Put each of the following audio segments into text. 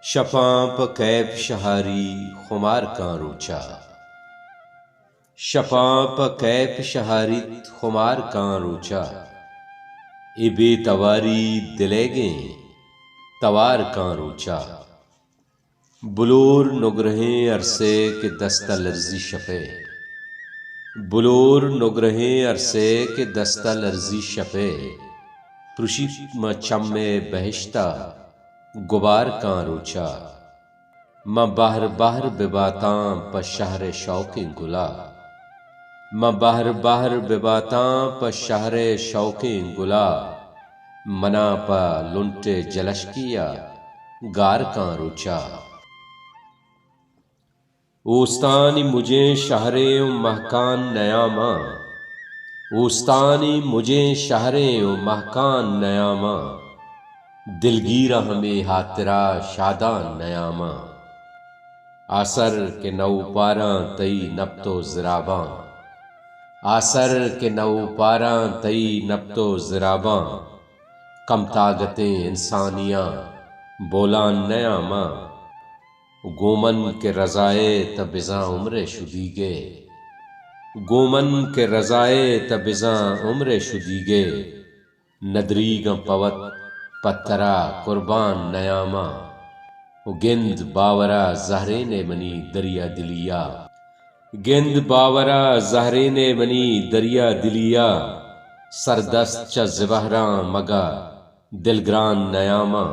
شفاں پہ کیف شہاری خمار کاں روچا، شفاں پہ کیف شہاریت خمار کاں روچا، اے بے تواری دلے گیں توار کاں روچا، بلور نگرہیں عرصے کے دستہ لرزی شپے، بلور نگرہیں عرصے کے دستہ لرزی شپے، پرشت ما چم بہشتہ غبار کاں روچا، ماں بہر بہر بباتاں پہ شہر شوق گلا، ماں بہر بہر بباتاں پہ شہر شوق گلا، منا پہ لنٹ جلشکیا گار کاں روچا، اوستانی مجھے شہریں مہکان نیاماں، اوستانی مجھے شہریں مہکان نیاماں، دلگیرہ ہمیں ہاترا شادان نیاماں، آسر کے نو پاراں تئی نبتو زراباں، آسر کے نو پاراں تئی نبتو زراباں، کم طاقتیں انسانیاں بولان نیاماں، گومن کے رضائے تبزاں عمر شدیگے، گومن کے رضائے تبزاں عمر شدیگے، ندریگاں پوت پتھرا قربان نیاماں، گند باورا زہرین منی دریا دلیا، گند باورا زہرین منی دریا دلیا، سردست چا زبہراں مگا دلگران نیاماں،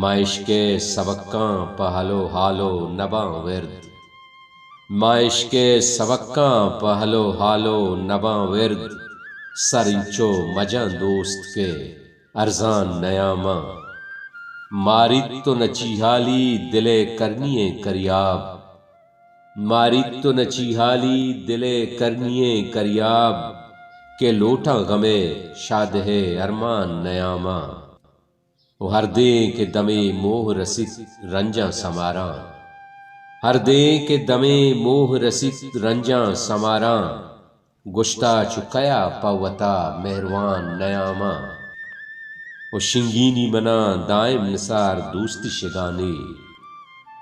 مائش کے سبکاں پہلو حالو نباں ورد، مائش کے سبکاں پہلو حالو نباں ورد، سرنچو مجاں دوست کے ارزان نیاماں، مارید تو نچیحالی دلے کرنیے کریاب، مارید تو نچیحالی دلے کرنیے کریاب، کہ لوٹاں غمے شادہ ارمان نیاماں، ہر دیں کے دمے موہ رسید رنجاں سماراں، ہر دیں کے دمے موہ رسید رنجاں سماراں، گشتہ چکیا پوتا مہروان نیاماں، و شنگینی منا دائم نثار دوستی شگانے،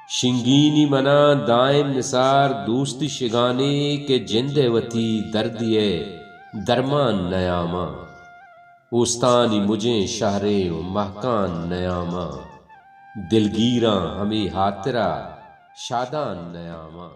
شنگینی منا دائم نثار دوستی شگانے، کے جندے وتی دردیے درمان نیاماں، اوستانی مجھیں شہریں مہکان نیاماں، دلگیراں ہمیں ہاترا شادان نیاماں۔